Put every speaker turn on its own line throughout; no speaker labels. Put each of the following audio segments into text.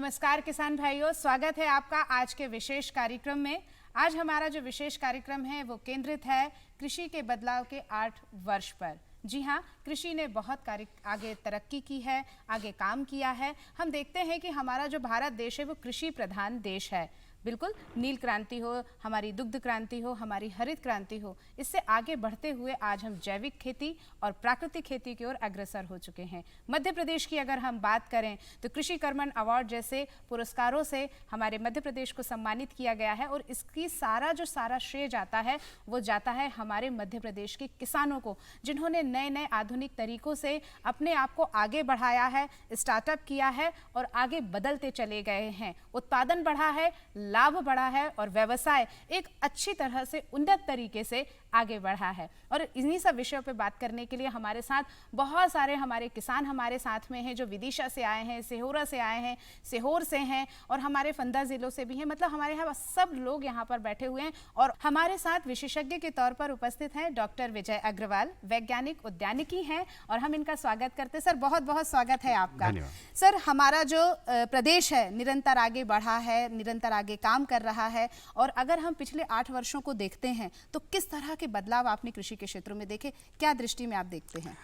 नमस्कार किसान भाइयों, स्वागत है आपका आज के विशेष कार्यक्रम में। आज हमारा जो विशेष कार्यक्रम है वो केंद्रित है कृषि के बदलाव के 8 वर्ष पर। जी हाँ, कृषि ने बहुत आगे तरक्की की है, आगे काम किया है। हम देखते हैं कि हमारा जो भारत देश है वो कृषि प्रधान देश है। बिल्कुल, नील क्रांति हो, हमारी दुग्ध क्रांति हो, हमारी हरित क्रांति हो, इससे आगे बढ़ते हुए आज हम जैविक खेती और प्राकृतिक खेती की ओर अग्रसर हो चुके हैं। मध्य प्रदेश की अगर हम बात करें तो कृषि कर्मण अवार्ड जैसे पुरस्कारों से हमारे मध्य प्रदेश को सम्मानित किया गया है और इसकी सारा श्रेय जाता है वो जाता है हमारे मध्य प्रदेश के किसानों को, जिन्होंने नए नए आधुनिक तरीकों से अपने आप को आगे बढ़ाया है, स्टार्टअप किया है और आगे बदलते चले गए हैं। उत्पादन बढ़ा है, लाभ बढ़ा है और व्यवसाय एक अच्छी तरह से उन्नत तरीके से आगे बढ़ा है। और इन्हीं सब विषयों पे बात करने के लिए हमारे साथ बहुत सारे हमारे किसान हमारे साथ में हैं, जो विदिशा से आए हैं, सिहोरा से आए हैं, सीहोर से हैं और हमारे फंदा जिलों से भी हैं। मतलब हमारे यहाँ सब लोग यहाँ पर बैठे हुए हैं और हमारे साथ विशेषज्ञ के तौर पर उपस्थित हैं डॉक्टर विजय अग्रवाल, वैज्ञानिक उद्यानिकी हैं और हम इनका स्वागत करते हैं। सर, बहुत बहुत स्वागत है आपका। सर, हमारा जो प्रदेश है निरंतर आगे बढ़ा है, निरंतर आगे काम कर रहा है और अगर हम पिछले 8 वर्षों को देखते हैं तो किस तरह के बदलाव आपने कृषि के क्षेत्रों में देखे, क्या दृष्टि में आप देखते हैं?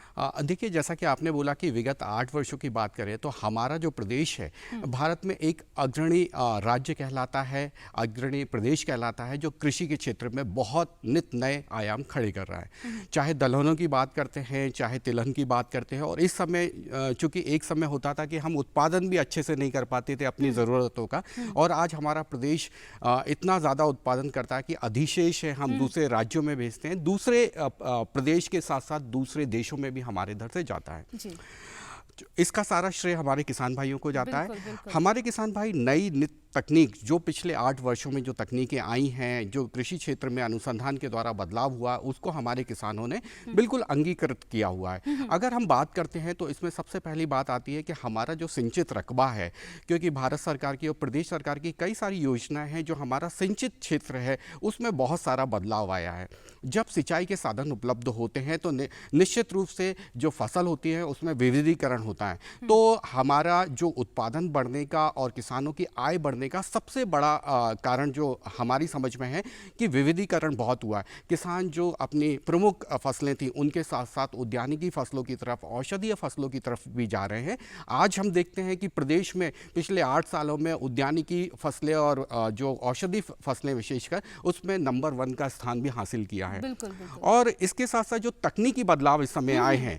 देखिए, जैसा कि आपने बोला कि विगत 8 वर्षों की बात करें तो हमारा जो प्रदेश है भारत में एक अग्रणी राज्य कहलाता है, अग्रणी प्रदेश कहलाता है, जो कृषि के क्षेत्र में बहुत नित नए आयाम खड़े कर रहा है। चाहे दलहनों की बात करते हैं, चाहे तिलहन की बात करते हैं। और इस समय चूंकि एक समय होता था कि हम उत्पादन भी अच्छे से नहीं कर पाते थे अपनी ज़रूरतों का, और आज हमारा प्रदेश इतना ज़्यादा उत्पादन करता है कि अधिशेष है हम दूसरे राज्यों में भेजते हैं, दूसरे प्रदेश के साथ साथ दूसरे देशों में भी हमारे इधर से जाता है जी। इसका सारा श्रेय हमारे किसान भाइयों को जाता है। हमारे किसान भाई नई तकनीक, जो पिछले 8 वर्षों में जो तकनीकें आई हैं, जो कृषि क्षेत्र में अनुसंधान के द्वारा बदलाव हुआ, उसको हमारे किसानों ने बिल्कुल अंगीकृत किया हुआ है। अगर हम बात करते हैं तो इसमें सबसे पहली बात आती है कि हमारा जो सिंचित रकबा है, क्योंकि भारत सरकार की और प्रदेश सरकार की कई सारी योजनाएं हैं, जो हमारा सिंचित क्षेत्र है उसमें बहुत सारा बदलाव आया है। जब सिंचाई के साधन उपलब्ध होते हैं तो निश्चित रूप से जो फसल होती है उसमें विविधीकरण होता है। तो हमारा जो उत्पादन बढ़ने का और किसानों की आय बढ़ने का सबसे बड़ा कारण जो हमारी समझ में है कि विविधीकरण बहुत हुआ है। किसान जो अपनी प्रमुख फसलें थी उनके साथ साथ उद्यानिकी फसलों की तरफ, औषधीय फसलों की तरफ भी जा रहे हैं। आज हम देखते हैं कि प्रदेश में पिछले 8 सालों में उद्यानिकी फसलें और जो औषधि फसलें विशेषकर, उसमें नंबर 1 का स्थान भी हासिल किया है।
बिल्कुल, बिल्कुल।
और इसके साथ साथ जो तकनीकी बदलाव इस समय आए हैं,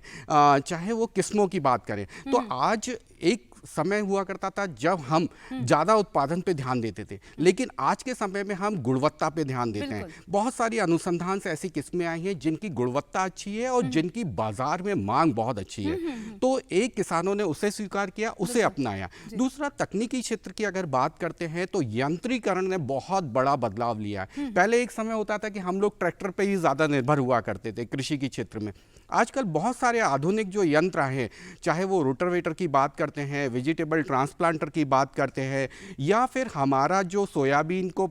चाहे वो किस्मों की बात करें तो आज एक समय हुआ करता था जब हम ज़्यादा उत्पादन पे ध्यान देते थे, लेकिन आज के समय में हम गुणवत्ता पे ध्यान देते हैं। बहुत सारी अनुसंधान से ऐसी किस्में आई हैं जिनकी गुणवत्ता अच्छी है और जिनकी बाजार में मांग बहुत अच्छी है। तो एक किसानों ने उसे स्वीकार किया, उसे अपनाया। दूसरा, तकनीकी क्षेत्र की अगर बात करते हैं तो यंत्रीकरण ने बहुत बड़ा बदलाव लिया है। पहले एक समय होता था कि हम लोग ट्रैक्टर पे ही ज़्यादा निर्भर हुआ करते थे कृषि के क्षेत्र में। आजकल बहुत सारे आधुनिक जो यंत्र हैं, चाहे वो रोटावेटर की बात करते हैं, वेजिटेबल ट्रांसप्लांटर की बात करते हैं, या फिर हमारा जो सोयाबीन को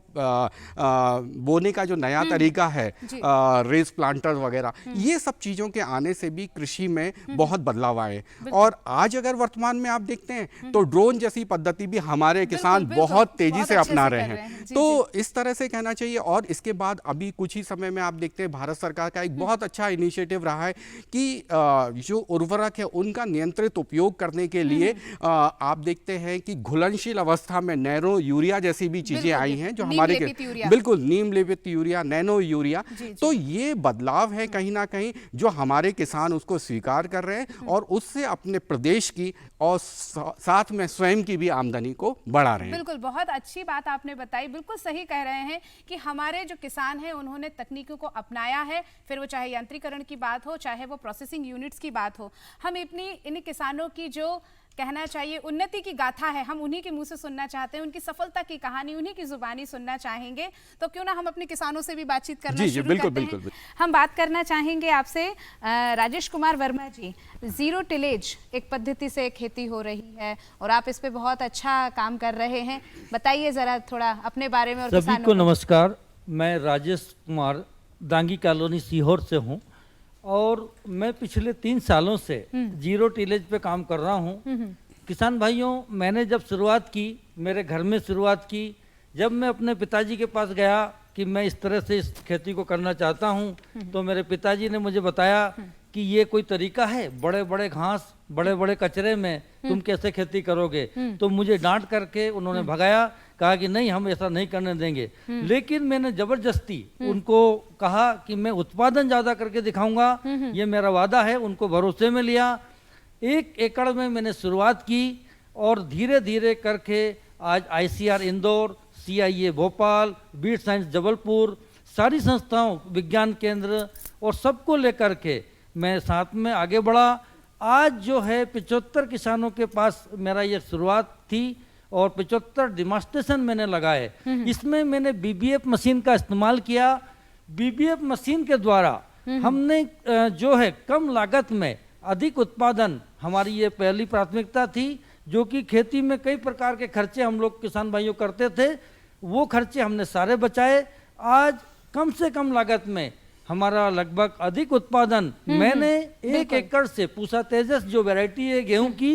बोने का जो नया तरीका है, रेस प्लांटर वगैरह, ये सब चीज़ों के आने से भी कृषि में बहुत बदलाव आए। और आज अगर वर्तमान में आप देखते हैं तो ड्रोन जैसी पद्धति भी हमारे किसान बहुत तेजी से अपना रहे हैं। तो इस तरह से कहना चाहिए। और इसके बाद अभी कुछ ही समय में आप देखते हैं भारत सरकार का एक बहुत अच्छा इनिशिएटिव रहा है कि जो उर्वरक है उनका नियंत्रित उपयोग करने के लिए आप देखते हैं कि घुलनशील अवस्था में नैनो यूरिया जैसी भी चीजें आई हैं, जो हमारे बिल्कुल नीम लेपित यूरिया, नैनो यूरिया। तो ये बदलाव है कहीं ना कहीं जो हमारे किसान उसको स्वीकार कर रहे हैं और उससे अपने प्रदेश की और साथ में स्वयं की भी आमदनी को बढ़ा रहे हैं।
बिल्कुल, बहुत अच्छी बात आपने बताई। बिल्कुल सही कह रहे हैं कि हमारे जो किसान हैं उन्होंने तकनीकों को अपनाया है, फिर वो चाहे यंत्रीकरण की बात हो, चाहे वो प्रोसेसिंग यूनिट्स की बात हो। हम इन किसानों की जो कहना चाहिए उन्नति की गाथा है, हम उन्हीं के मुंह से सुनना चाहते हैं, उनकी सफलता की कहानी उन्हीं की जुबानी सुनना चाहेंगे। तो क्यों ना हम अपने किसानों से भी बातचीत करना शुरू करते हैं। हम बात करना चाहेंगे आपसे राजेश कुमार वर्मा जी। जीरो टिलेज एक पद्धति से खेती हो रही है और आप इस पे बहुत अच्छा काम कर रहे हैं, बताइए जरा थोड़ा अपने बारे में। और
सभी को नमस्कार, मैं राजेश कुमार दांगी कॉलोनी सीहोर से हूँ और मैं पिछले 3 सालों से जीरो टिलेज पे काम कर रहा हूँ। किसान भाइयों, मैंने जब शुरुआत की, मेरे घर में शुरुआत की, जब मैं अपने पिताजी के पास गया कि मैं इस तरह से इस खेती को करना चाहता हूँ, तो मेरे पिताजी ने मुझे बताया कि ये कोई तरीका है, बड़े बड़े घास, बड़े बड़े कचरे में तुम कैसे खेती करोगे। तो मुझे डांट करके उन्होंने भगाया, कहा कि नहीं, हम ऐसा नहीं करने देंगे। लेकिन मैंने जबरदस्ती उनको कहा कि मैं उत्पादन ज़्यादा करके दिखाऊंगा, ये मेरा वादा है। उनको भरोसे में लिया, 1 एकड़ में मैंने शुरुआत की और धीरे धीरे करके आज ICR इंदौर, CIA भोपाल, बीट साइंस जबलपुर, सारी संस्थाओं, विज्ञान केंद्र और सबको लेकर के मैं साथ में आगे बढ़ा। आज जो है 75 किसानों के पास मेरा ये शुरुआत थी और 75 डिमांस्ट्रेशन मैंने लगाए। इसमें मैंने BBF मशीन का इस्तेमाल किया। BBF मशीन के द्वारा हमने जो है कम लागत में अधिक उत्पादन, हमारी ये पहली प्राथमिकता थी। जो कि खेती में कई प्रकार के खर्चे हम लोग किसान भाइयों करते थे, वो खर्चे हमने सारे बचाए। आज कम से कम लागत में हमारा लगभग अधिक उत्पादन, मैंने 1 एकड़ से पूसा तेजस जो वैरायटी है गेहूं की,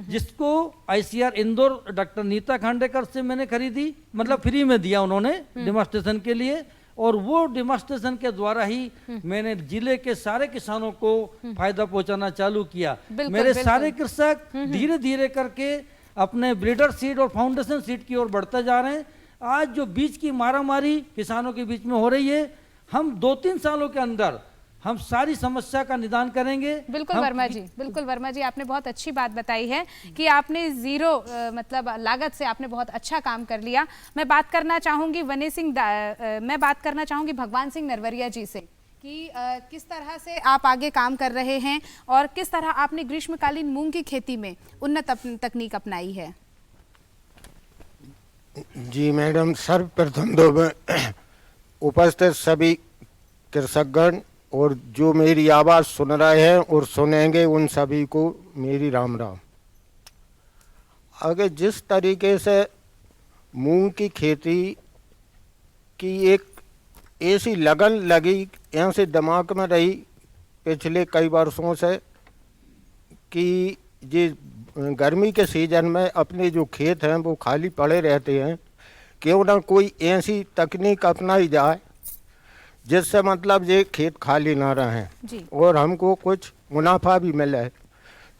जिसको ICR इंदौर डॉक्टर नीता खांडेकर से मैंने खरीदी, मतलब फ्री में दिया उन्होंने डेमोन्स्ट्रेशन के लिए। और वो डेमोन्स्ट्रेशन के द्वारा ही मैंने जिले के सारे किसानों को फायदा पहुंचाना चालू किया। मेरे सारे कृषक धीरे धीरे करके अपने ब्रीडर सीड और फाउंडेशन सीड की ओर बढ़ते जा रहे हैं। आज जो बीज की मारामारी किसानों के बीच में हो रही है, हम 2-3 सालों के अंदर हम सारी समस्या का निदान करेंगे।
बिल्कुल वर्मा जी, बिल्कुल वर्मा जी, आपने बहुत अच्छी बात बताई है कि आपने जीरो मतलब लागत से आपने बहुत अच्छा काम कर लिया। मैं बात करना चाहूँगी मैं बात करना चाहूँगी भगवान सिंह नरवरिया जी से कि किस तरह से आप आगे काम कर रहे हैं और किस तरह आपने ग्रीष्मकालीन मूंग की खेती में उन्नत तकनीक अपनाई है।
जी मैडम, सर्वप्रथम तो मैं उपस्थित सभी कृषकगण और जो मेरी आवाज़ सुन रहे हैं और सुनेंगे उन सभी को मेरी राम राम। अगर जिस तरीके से मूंग की खेती की एक ऐसी लगन लगी, ऐसे दिमाग में रही पिछले कई वर्षों से कि ये गर्मी के सीजन में अपने जो खेत हैं वो खाली पड़े रहते हैं, क्यों ना कोई ऐसी तकनीक अपनाई जाए जिससे मतलब ये खेत खाली ना रहें और हमको कुछ मुनाफा भी मिले।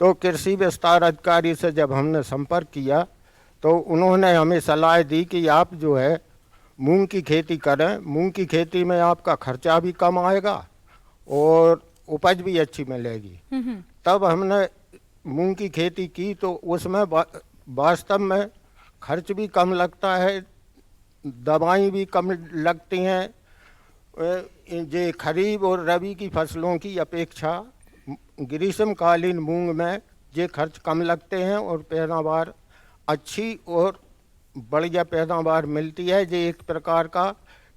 तो कृषि विस्तार अधिकारी से जब हमने संपर्क किया तो उन्होंने हमें सलाह दी कि आप जो है मूंग की खेती करें। मूंग की खेती में आपका खर्चा भी कम आएगा और उपज भी अच्छी मिलेगी। तब हमने मूंग की खेती की तो उसमें वास्तव में खर्च भी कम लगता है, दवाई भी कम लगती हैं। ये खरीफ और रबी की फसलों की अपेक्षा ग्रीष्मकालीन मूंग में ये खर्च कम लगते हैं और पैदावार अच्छी और बढ़िया पैदावार मिलती है। ये एक प्रकार का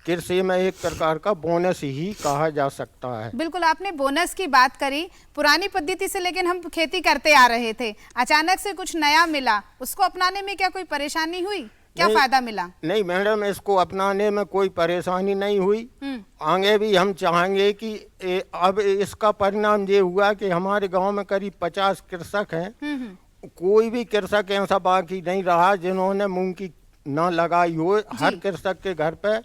कृषि में एक प्रकार का बोनस ही कहा जा सकता है।
बिल्कुल, आपने बोनस की बात करी। पुरानी पद्धति से लेकिन हम खेती करते आ रहे थे, अचानक से कुछ नया मिला, उसको अपनाने में क्या कोई परेशानी हुई? क्या फायदा मिला? नहीं
मैडम, इसको अपनाने में कोई परेशानी नहीं हुई। आगे भी हम चाहेंगे कि अब इसका परिणाम ये हुआ कि हमारे गांव में करीब 50 कृषक हैं। कोई भी कृषक ऐसा बाकी नहीं रहा जिन्होंने मूंग की ना लगाई हो। हर कृषक के घर पे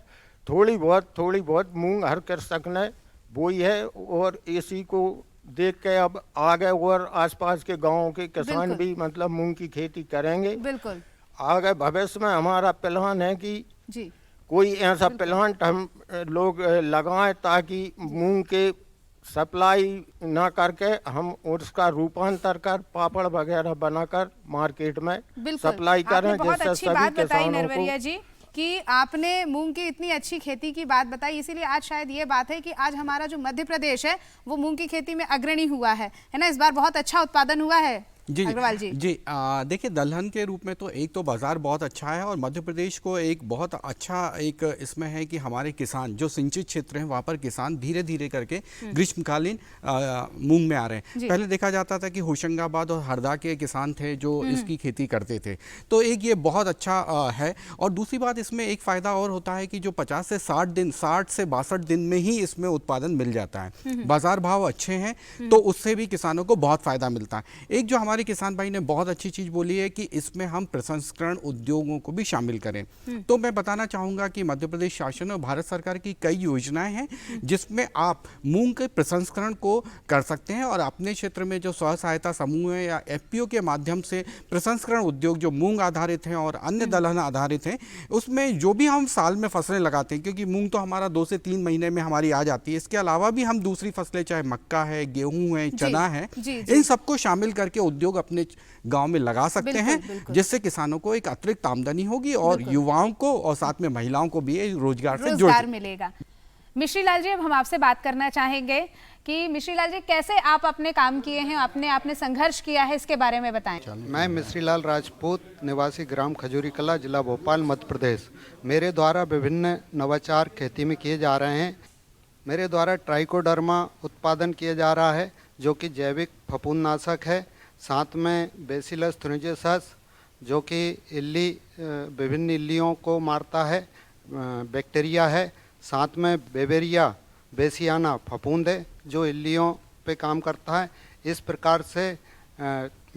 थोड़ी बहुत मूंग हर कृषक ने बोई है और इसी को देख के अब आगे और आसपास के गांवों के किसान भी मतलब मूंग की खेती करेंगे।
बिल्कुल, आगे
भविष्य में हमारा प्लान है कि कोई ऐसा प्लांट हम लोग लगाएं ताकि मूंग के सप्लाई ना करके हम उसका रूपांतर कर पापड़ वगैरह बनाकर मार्केट में सप्लाई करें, जिससे सभी किसानों को।
जी कि आपने मूंग की इतनी अच्छी खेती की बात बताई, इसीलिए आज शायद ये बात है कि आज हमारा जो मध्य प्रदेश है वो मूंग की खेती में अग्रणी हुआ है ना। इस बार बहुत अच्छा उत्पादन हुआ है।
जी
अग्रवाल जी,
देखिए, दलहन के रूप में तो एक तो बाजार बहुत अच्छा है और मध्य प्रदेश को एक बहुत अच्छा एक इसमें है कि हमारे किसान जो सिंचित क्षेत्र हैं वहाँ पर किसान धीरे धीरे करके ग्रीष्मकालीन मूंग में आ रहे हैं। पहले देखा जाता था कि होशंगाबाद और हरदा के किसान थे जो इसकी खेती करते थे, तो एक ये बहुत अच्छा है। और दूसरी बात इसमें एक फ़ायदा और होता है कि जो 50 से 62 दिन में ही इसमें उत्पादन मिल जाता है। बाजार भाव अच्छे हैं तो उससे भी किसानों को बहुत फ़ायदा मिलता है। एक जो हमारे हमारे किसान भाई ने बहुत अच्छी चीज़ बोली है कि इसमें हम प्रसंस्करण उद्योगों को भी शामिल करें। तो मैं बताना चाहूँगा कि मध्य प्रदेश शासन और भारत सरकार की कई योजनाएं हैं जिसमें आप मूंग के प्रसंस्करण को कर सकते हैं और अपने क्षेत्र में जो स्व सहायता समूह है या एफपीओ के माध्यम से प्रसंस्करण उद्योग जो मूंग आधारित हैं और अन्य दलहन आधारित हैं, उसमें जो भी हम साल में फसलें लगाते हैं, क्योंकि मूंग तो हमारा 2 से 3 महीने में हमारी आ जाती है, इसके अलावा भी हम दूसरी फसलें चाहे मक्का है, गेहूं है, चना है, इन सबको शामिल करके उद्योग अपने गांव में लगा सकते हैं, जिससे किसानों को एक अतिरिक्त आमदनी होगी और युवाओं को और साथ में महिलाओं को भी रोजगार से
रोजगार मिलेगा। मिश्री लाल जी, अब हम आपसे बात करना चाहेंगे कि मिश्री लाल जी, कैसे आप अपने काम किए हैं, आपने संघर्ष किया है, इसके बारे में बताएं।
मैं मिश्री लाल राजपूत, निवासी ग्राम खजूरी कला, जिला भोपाल, मध्य प्रदेश। मेरे द्वारा विभिन्न नवाचार खेती में किए जा रहे हैं। मेरे द्वारा ट्राइकोडर्मा उत्पादन किया जा रहा है जो कि जैविक फफूंदनाशक है। साथ में बेसिलस थुनिजेसस जो कि विभिन्न इल्लियों को मारता है, बैक्टीरिया है। साथ में बेवेरिया बेसियाना फफूंद है जो इल्लियों पे काम करता है। इस प्रकार से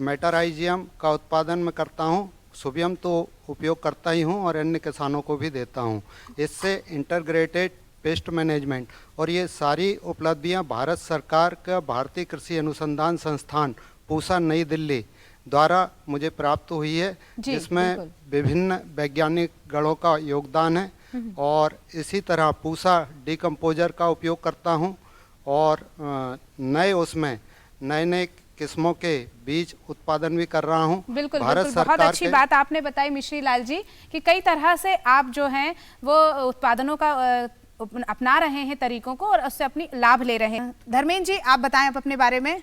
मेटाराइजियम का उत्पादन मैं करता हूँ। सुबियम तो उपयोग करता ही हूँ और अन्य किसानों को भी देता हूँ। इससे इंटीग्रेटेड पेस्ट मैनेजमेंट और ये सारी उपलब्धियाँ भारत सरकार का भारतीय कृषि अनुसंधान संस्थान पूसा नई दिल्ली द्वारा मुझे प्राप्त हुई है, जिसमें विभिन्न वैज्ञानिक गणों का योगदान है। और इसी तरह पूसा डिकम्पोजर का उपयोग करता हूँ और नए किस्मों के बीज उत्पादन भी कर रहा हूँ।
बिल्कुल, बहुत अच्छी बात आपने बताई मिश्री लाल जी कि कई तरह से आप जो हैं वो उत्पादनों का अपना रहे हैं तरीकों को और उससे अपनी लाभ ले रहे हैं। धर्मेंद्र जी, आप बताएं आप अपने बारे में।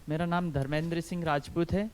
मेरा नाम धर्मेंद्र सिंह राजपूत है।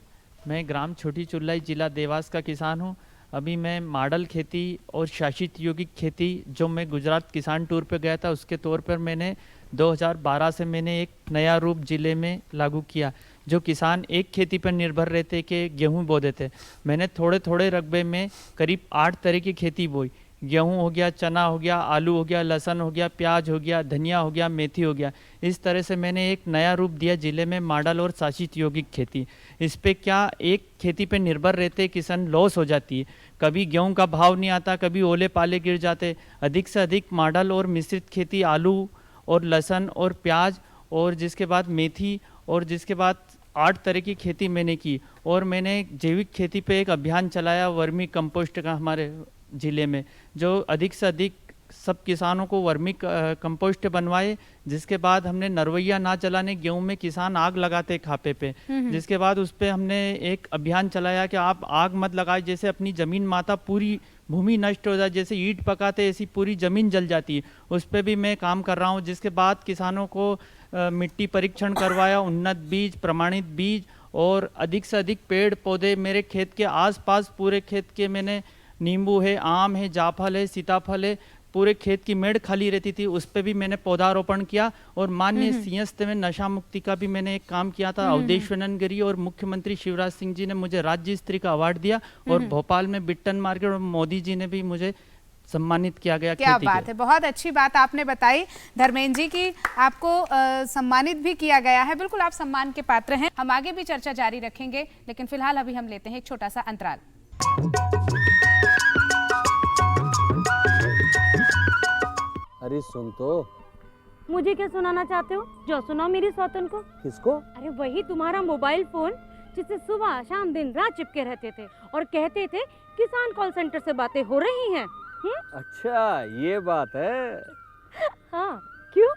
मैं ग्राम छोटी चुल्लाई, जिला देवास का किसान हूँ। अभी मैं मॉडल खेती और शासित यौगिक खेती, जो मैं गुजरात किसान टूर पे गया था, उसके तौर पर मैंने 2012 से मैंने एक नया रूप ज़िले में लागू किया। जो किसान एक खेती पर निर्भर रहते कि गेहूं बो देते, मैंने थोड़े थोड़े रकबे में करीब 8 तरह की खेती बोई। गेहूं हो गया, चना हो गया, आलू हो गया, लहसुन हो गया, प्याज हो गया, धनिया हो गया, मेथी हो गया। इस तरह से मैंने एक नया रूप दिया ज़िले में मॉडल और शासित यौगिक खेती। इस पे क्या एक खेती पे निर्भर रहते किसान लॉस हो जाती है, कभी गेहूं का भाव नहीं आता, कभी ओले पाले गिर जाते। अधिक से अधिक मॉडल और मिश्रित खेती, आलू और लहसुन और प्याज और जिसके बाद मेथी और जिसके बाद 8 तरह की खेती मैंने की। और मैंने जैविक खेती पे एक अभियान चलाया वर्मी कंपोस्ट का हमारे ज़िले में, जो अधिक से अधिक सब किसानों को वर्मी कंपोस्ट बनवाए। जिसके बाद हमने नरवैया ना चलाने गेहूं में किसान आग लगाते खापे पे, जिसके बाद उस पर हमने एक अभियान चलाया कि आप आग मत लगाए, जैसे अपनी ज़मीन माता पूरी भूमि नष्ट हो जाए, जैसे ईंट पकाते ऐसी पूरी ज़मीन जल जाती है। उस पर भी मैं काम कर रहा हूँ। जिसके बाद किसानों को मिट्टी परीक्षण करवाया, उन्नत बीज, प्रमाणित बीज और अधिक से अधिक पेड़ पौधे मेरे खेत के आसपास, पूरे खेत के मैंने नींबू है, आम है, जाफल है, सीताफल है, पूरे खेत की मेड़ खाली रहती थी, उस पर भी मैंने पौधारोपण किया। और माननीय सिंहस्थ में नशा मुक्ति का भी मैंने एक काम किया था। अवधेश्वरन गिरी और मुख्यमंत्री शिवराज सिंह जी ने मुझे राज्य स्तरीय का अवार्ड दिया और भोपाल में बिट्टन मार्केट और मोदी जी ने भी मुझे सम्मानित किया गया।
क्या बात है, बहुत अच्छी बात आपने बताई धर्मेंद्र जी की आपको सम्मानित भी किया गया है। बिल्कुल आप सम्मान के पात्र हैं। हम आगे भी चर्चा जारी रखेंगे, लेकिन फिलहाल अभी हम लेते हैं एक छोटा सा अंतराल।
अरे सुन तो।
मुझे क्या सुनाना चाहते हो? जो सुनाओ मेरी सौतन को।
किसको?
अरे वही तुम्हारा मोबाइल फोन जिससे सुबह शाम दिन रात चिपके रहते थे और कहते थे किसान कॉल सेंटर से बातें हो रही हैं।
अच्छा ये बात है।
हाँ, क्यों,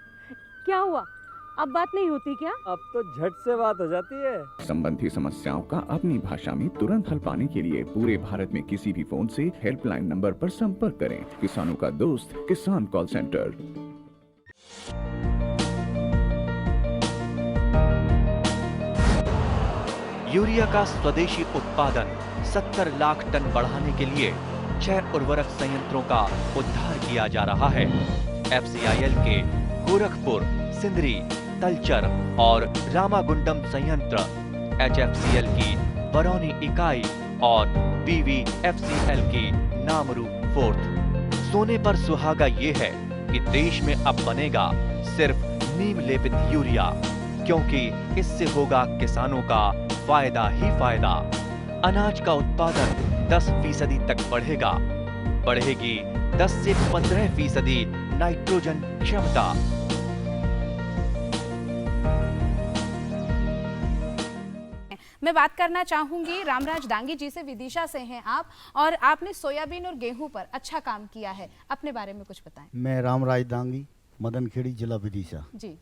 क्या हुआ? अब बात नहीं होती क्या?
अब तो झट से बात हो जाती है।
संबंधी समस्याओं का अपनी भाषा में तुरंत हल पाने के लिए पूरे भारत में किसी भी फोन से हेल्पलाइन नंबर पर संपर्क करें। किसानों का दोस्त किसान कॉल सेंटर।
यूरिया का स्वदेशी उत्पादन 70 लाख टन बढ़ाने के लिए 6 उर्वरक संयंत्रों का उद्धार किया जा रहा है। FCIL के गोरखपुर, सिंदरी, तलचर और रामागुंडम संयंत्र, HFCL की बरौनी इकाई और BVFCL की नामरू फोर्थ। सोने पर सुहागा ये है कि देश में अब बनेगा सिर्फ नीम लेपित यूरिया, क्योंकि इससे होगा किसानों का फायदा ही फायदा। अनाज का उत्पादन 10% तक बढ़ेगा। बढ़ेगी 10 से 15% नाइट्रोजन क्षमता।
मैं बात करना चाहूंगी रामराज डांगी जी से। विदिशा से हैं आप और आपने सोयाबीन और गेहूं पर अच्छा काम किया है, अपने बारे में कुछ बताएं।
मैं रामराज डांगी, मदनखेड़ी, जिला विदिशा।
जी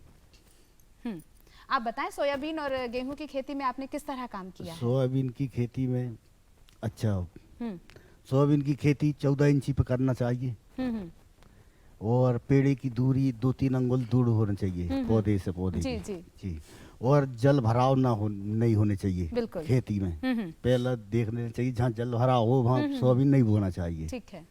आप बताएं, सोयाबीन और गेहूं की खेती में आपने किस तरह काम किया है?
सोयाबीन की खेती में अच्छा, सोयाबीन की खेती 14 इंची पे करना चाहिए और पेड़ की दूरी 2-3 अंगुल दूर होना चाहिए पौधे से पौधे
जी,
की।
जी।
जी। और जल भराव नहीं होने चाहिए
बिल्कुल।
खेती में। पहले देखने चाहिए जहाँ जल भराव हो वहाँ सोयाबीन नहीं बोना चाहिए।
ठीक है।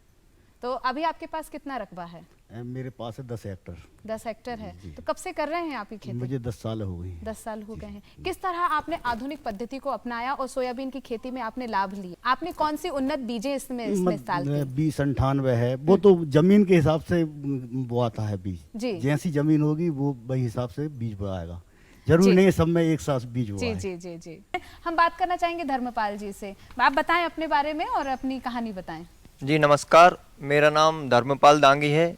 तो अभी आपके पास कितना रकबा है?
मेरे पास है 10 हेक्टर।
10 हेक्टर है। तो कब से कर रहे हैं आप ये खेती?
मुझे 10 साल हो गए।
10 साल हो गए हैं। किस तरह आपने आधुनिक पद्धति को अपनाया और सोयाबीन की खेती में आपने लाभ लिया? आपने कौन सी उन्नत बीजें इसमें इस्तेमाल की?
बीज 98 है, वो तो जमीन के हिसाब से बोआता है बीज।
जी।
जैसी जमीन होगी वो वही हिसाब से बीज बोआएगा। जरूरी नहीं है सब में एक साथ बीज हुआ
जी, जी, जी, जी। हम बात करना चाहेंगे धर्मपाल जी से। आप बताएं अपने बारे में और अपनी कहानी बताएं।
जी नमस्कार, मेरा नाम धर्मपाल दांगी है।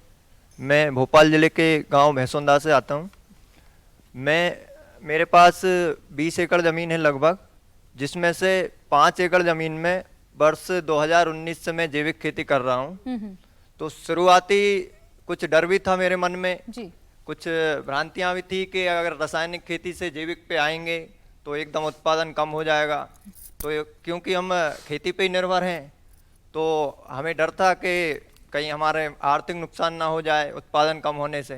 मैं भोपाल ज़िले के गांव भैंसोंदा से आता हूं। मेरे पास 20 एकड़ ज़मीन है लगभग, जिसमें से 5 एकड़ ज़मीन में वर्ष 2019 से मैं जैविक खेती कर रहा हूं। तो शुरुआती कुछ डर भी था मेरे मन में
जी।
कुछ भ्रांतियां भी थी कि अगर रासायनिक खेती से जैविक पे आएंगे तो एकदम उत्पादन कम हो जाएगा। तो क्योंकि हम खेती पे ही निर्भर हैं तो हमें डर था कि कहीं हमारे आर्थिक नुकसान ना हो जाए उत्पादन कम होने से।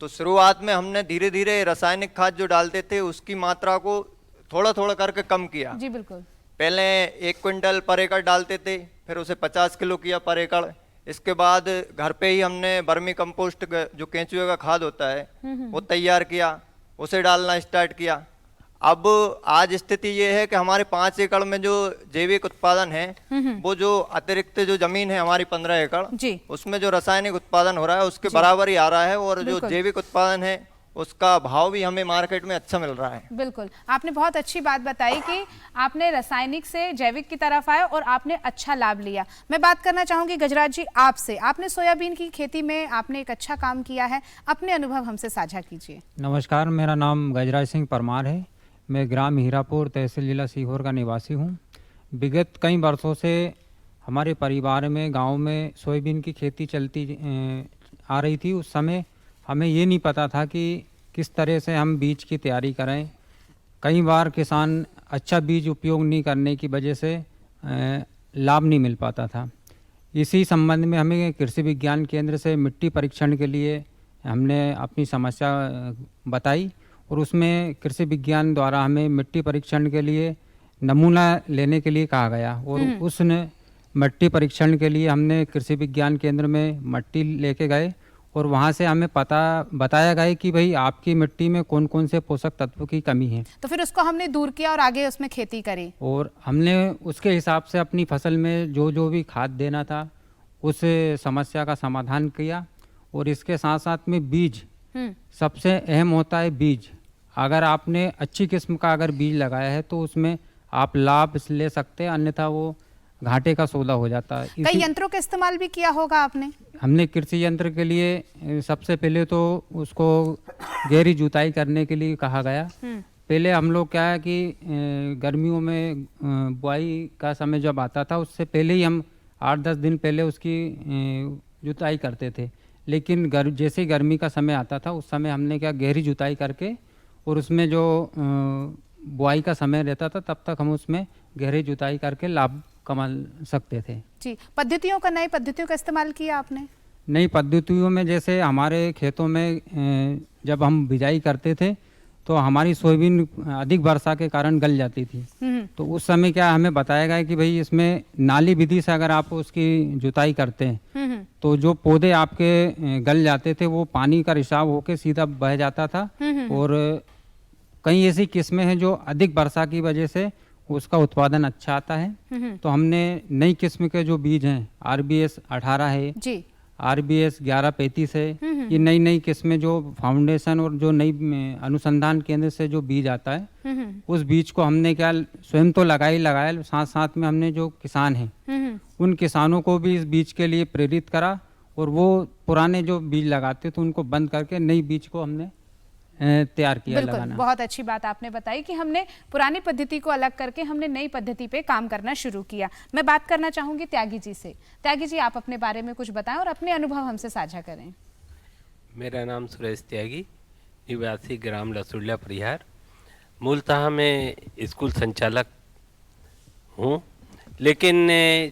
तो शुरुआत में हमने धीरे धीरे रासायनिक खाद जो डालते थे उसकी मात्रा को थोड़ा थोड़ा करके कम किया।
जी बिल्कुल।
पहले 1 क्विंटल पर एकड़ डालते थे, फिर उसे 50 किलो किया पर एकड़। इसके बाद घर पे ही हमने वर्मी कंपोस्ट जो केंचुए का खाद होता है वो तैयार किया, उसे डालना स्टार्ट किया। अब आज स्थिति ये है कि हमारे 5 एकड़ में जो जैविक उत्पादन है वो जो अतिरिक्त जो जमीन है हमारी 15 एकड़
जी।
उसमें जो रासायनिक उत्पादन हो रहा है उसके बराबर ही आ रहा है और जो जैविक उत्पादन है उसका भाव भी हमें मार्केट में अच्छा मिल रहा है।
बिल्कुल, आपने बहुत अच्छी बात बताई कि आपने रासायनिक से जैविक की तरफ आए और आपने अच्छा लाभ लिया। मैं बात करना चाहूंगी गजराज जी आपसे। आपने सोयाबीन की खेती में आपने एक अच्छा काम किया है, अपने अनुभव हमसे साझा कीजिए।
नमस्कार, मेरा नाम गजराज सिंह परमार है। मैं ग्राम हीरापुर, तहसील जिला सीहोर का निवासी हूँ। विगत कई वर्षों से हमारे परिवार में गाँव में सोयाबीन की खेती चलती आ रही थी। उस समय हमें ये नहीं पता था कि किस तरह से हम बीज की तैयारी करें। कई बार किसान अच्छा बीज उपयोग नहीं करने की वजह से लाभ नहीं मिल पाता था। इसी संबंध में हमें कृषि विज्ञान केंद्र से मिट्टी परीक्षण के लिए हमने अपनी समस्या बताई और उसमें कृषि विज्ञान द्वारा हमें मिट्टी परीक्षण के लिए नमूना लेने के लिए कहा गया और उस मिट्टी परीक्षण के लिए हमने कृषि विज्ञान केंद्र में मिट्टी लेके गए और वहाँ से हमें बताया गया कि भाई आपकी मिट्टी में कौन कौन से पोषक तत्व की कमी है।
तो फिर उसको हमने दूर किया और आगे उसमें खेती करी
और हमने उसके हिसाब से अपनी फसल में जो भी खाद देना था उस समस्या का समाधान किया। और इसके साथ साथ में बीज सबसे अहम होता है। बीज अगर आपने अच्छी किस्म का अगर बीज लगाया है तो उसमें आप लाभ ले सकते हैं, अन्यथा वो घाटे का सौदा हो जाता है।
कई यंत्रों का इस्तेमाल भी किया होगा आपने?
हमने कृषि यंत्र के लिए सबसे पहले तो उसको गहरी जुताई करने के लिए कहा गया। पहले हम लोग क्या है कि गर्मियों में बुआई का समय जब आता था उससे पहले ही हम 8-10 दिन पहले उसकी जुताई करते थे। लेकिन जैसे गर्मी का समय आता था उस समय हमने क्या गहरी जुताई करके और उसमें जो बुआई का समय रहता था तब तक हम उसमें गहरी जुताई करके लाभ कमा सकते थे।
जी, पद्धतियों का, नई पद्धतियों का इस्तेमाल किया आपने?
नई पद्धतियों में जैसे हमारे खेतों में जब हम बिजाई करते थे तो हमारी सोयाबीन अधिक वर्षा के कारण गल जाती थी। तो उस समय क्या हमें बताया गया कि भाई इसमें नाली विधि से अगर आप उसकी जुताई करते हैं तो जो पौधे आपके गल जाते थे वो पानी का रिसाव होकर सीधा बह जाता था। और कई ऐसी किस्में हैं जो अधिक वर्षा की वजह से उसका उत्पादन अच्छा आता है। तो हमने नई किस्म के जो बीज हैं RBS 18 है
जी,
RBS 1135 है। ये नई नई किस्में जो फाउंडेशन और जो नई अनुसंधान केंद्र से जो बीज आता है उस बीज को हमने क्या स्वयं तो लगाया, साथ साथ में हमने जो किसान हैं उन किसानों को भी इस बीज के लिए प्रेरित करा और वो पुराने जो बीज लगाते तो उनको बंद करके नई बीज को हमने तैयार किया
बिल्कुल,
लगाना।
बहुत अच्छी बात आपने बताई कि हमने पुरानी पद्धति को अलग करके हमने नई पद्धति पे काम करना शुरू किया। मैं बात करना चाहूंगी त्यागी जी से। त्यागी जी, आप अपने बारे में कुछ बताएं और अपने अनुभव हमसे साझा करें।
मेरा नाम सुरेश त्यागी, निवासी ग्राम लसुड़िया परिहार। मूलतः मैं स्कूल संचालक हूँ, लेकिन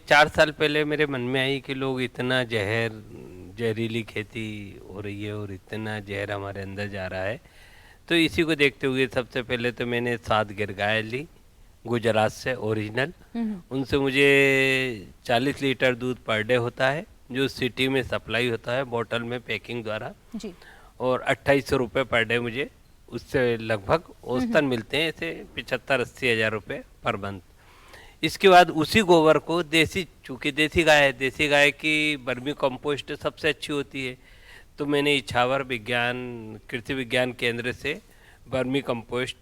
4 साल पहले मेरे मन में आई कि लोग इतना जहरीली खेती हो रही है और इतना जहर हमारे अंदर जा रहा है, तो इसी को देखते हुए सबसे पहले तो मैंने 7 गिर गाय ली गुजरात से ओरिजिनल। उनसे मुझे 40 लीटर दूध पर डे होता है जो सिटी में सप्लाई होता है बोतल में पैकिंग द्वारा
जी।
और 2800 रुपये पर डे मुझे उससे लगभग औसतन मिलते हैं, ऐसे 75-80 हज़ार रुपये पर मंथ। इसके बाद उसी गोबर को चूँकि देसी गाय की वर्मी कंपोस्ट सबसे अच्छी होती है, तो मैंने इछावर कृषि विज्ञान केंद्र से वर्मी कंपोस्ट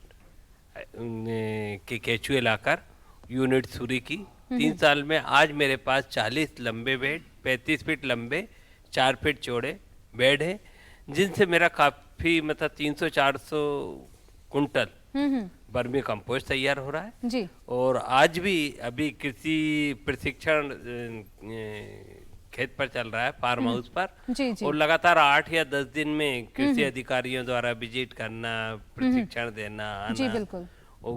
के केचुए लाकर यूनिट शुरू की। 3 साल में आज मेरे पास 40 लंबे बेड, 35 फीट लंबे, 4 फीट चौड़े बेड है, जिनसे मेरा काफ़ी मतलब 300-400 कुंटल वर्मी कंपोस्ट तैयार हो रहा है
जी।
और आज भी अभी कृषि प्रशिक्षण खेत पर चल रहा है, फार्म हाउस पर
जी, जी।
और लगातार 8 या 10 दिन में कृषि अधिकारियों द्वारा विजिट करना, प्रशिक्षण देना,
जी,
आना
बिल्कुल।
और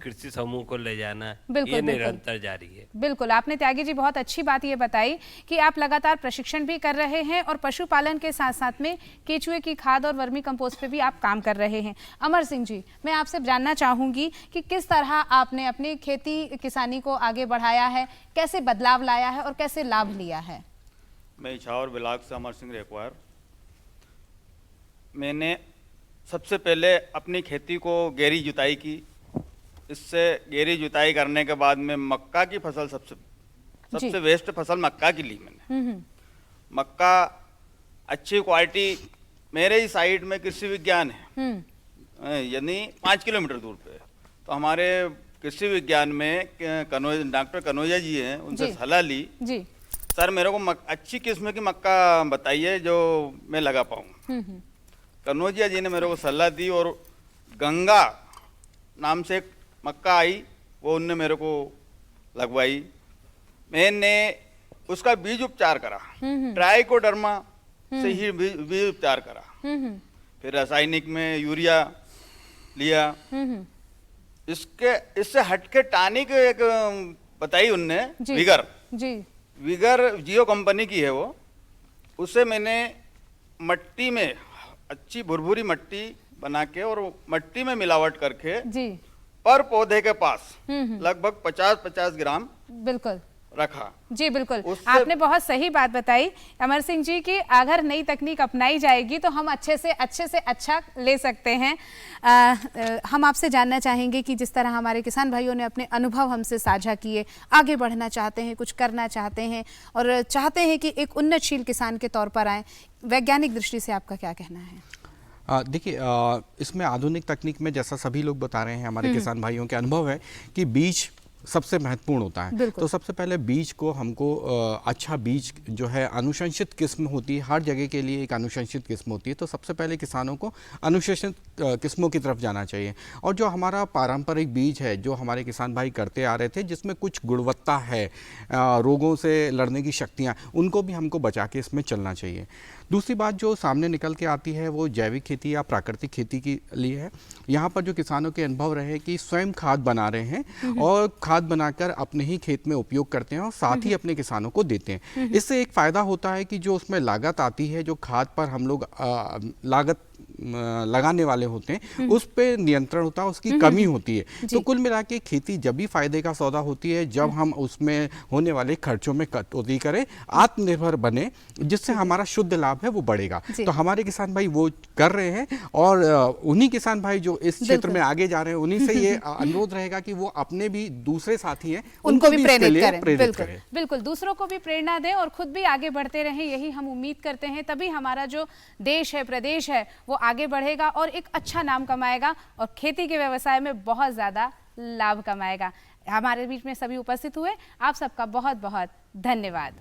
कृषि समूह को ले जाना,
बिल्कुल,
ये
बिल्कुल।
निरंतर जारी है।
बिल्कुल, आपने त्यागी जी बहुत अच्छी बात ये बताई कि आप लगातार प्रशिक्षण भी कर रहे हैं और पशुपालन के साथ साथ में केचुए की खाद और वर्मी कंपोस्ट पे भी आप काम कर रहे हैं। अमर सिंह जी, मैं आपसे जानना चाहूँगी कि किस तरह आपने अपनी खेती किसानी को आगे बढ़ाया है, कैसे बदलाव लाया है और कैसे लाभ लिया है?
मैं इछावर ब्लॉक से अमर सिंह रेकवार। मैंने सबसे पहले अपनी खेती को गहरी जुताई की। इससे गहरी जुताई करने के बाद में मक्का की फसल सबसे बेस्ट फसल मक्का की ली मैंने। मक्का अच्छी क्वालिटी मेरे ही साइड में कृषि विज्ञान है, यानी 5 किलोमीटर दूर पे। तो हमारे कृषि विज्ञान में डॉक्टर कनौजिया जी हैं, उनसे सलाह ली
जी।
सर मेरे को अच्छी किस्म की मक्का बताइए जो मैं लगा पाऊँ। कनौजिया जी ने मेरे को सलाह दी और गंगा नाम से एक मक्का आई, वो उनने मेरे को लगवाई। मैंने उसका बीज उपचार करा, ट्राइकोडर्मा से ही बीज उपचार करा। फिर रासायनिक में यूरिया लिया। इससे हटके टानिक एक बताई उनने, विगर
जी।
विगर जियो कंपनी की है वो। उसे मैंने मट्टी में अच्छी भुरभुरी मट्टी बना के और मट्टी में मिलावट करके
जी
पर पौधे के पास लगभग 50-50 ग्राम
बिल्कुल
रखा।
जी बिल्कुल, आपने बहुत सही बात बताई अमर सिंह जी कि अगर नई तकनीक अपनाई जाएगी तो हम अच्छे से अच्छा ले सकते हैं। हम आपसे जानना चाहेंगे कि जिस तरह हमारे किसान भाइयों ने अपने अनुभव हमसे साझा किए, आगे बढ़ना चाहते हैं, कुछ करना चाहते हैं और चाहते हैं कि एक उन्नतशील किसान के तौर पर आए, वैज्ञानिक दृष्टि से आपका क्या कहना है?
देखिए, इसमें आधुनिक तकनीक में जैसा सभी लोग बता रहे हैं, हमारे किसान भाइयों के अनुभव है कि बीज सबसे महत्वपूर्ण होता है। तो सबसे पहले बीज को हमको अच्छा बीज जो है अनुशंसित किस्म होती है, हर जगह के लिए एक अनुशंसित किस्म होती है। तो सबसे पहले किसानों को अनुशंसित किस्मों की तरफ जाना चाहिए। और जो हमारा पारंपरिक बीज है जो हमारे किसान भाई करते आ रहे थे, जिसमें कुछ गुणवत्ता है, रोगों से लड़ने की शक्तियाँ, उनको भी हमको बचा के इसमें चलना चाहिए। दूसरी बात जो सामने निकल के आती है वो जैविक खेती या प्राकृतिक खेती के लिए है। यहाँ पर जो किसानों के अनुभव रहे कि स्वयं खाद बना रहे हैं और खाद बनाकर अपने ही खेत में उपयोग करते हैं और साथ ही अपने किसानों को देते हैं। इससे एक फ़ायदा होता है कि जो उसमें लागत आती है, जो खाद पर हम लोग लागत लगाने वाले होते हैं उस पे नियंत्रण होता है, उसकी कमी होती है। तो कुल मिला के खेती जब भी फायदे का सौदा होती है जब हम उसमें होने वाले खर्चों में कटौती करें, आत्मनिर्भर बने, जिससे हमारा शुद्ध लाभ है वो बढ़ेगा। तो हमारे किसान भाई वो कर रहे हैं और उन्हीं किसान भाई जो इस क्षेत्र में आगे जा रहे हैं उन्हीं से ये अनुरोध रहेगा कि वो अपने भी दूसरे साथी हैं
उनको भी
इसके लिए
प्रेरित
प्रेरित
करें।
करें।
बिल्कुल दूसरों को भी प्रेरणा दें और खुद भी आगे बढ़ते रहें, यही हम उम्मीद करते हैं। तभी हमारा जो देश है, प्रदेश है, वो आगे बढ़ेगा और एक अच्छा नाम कमाएगा और खेती के व्यवसाय में बहुत ज़्यादा लाभ कमाएगा। हमारे बीच में सभी उपस्थित हुए, आप सबका बहुत बहुत धन्यवाद।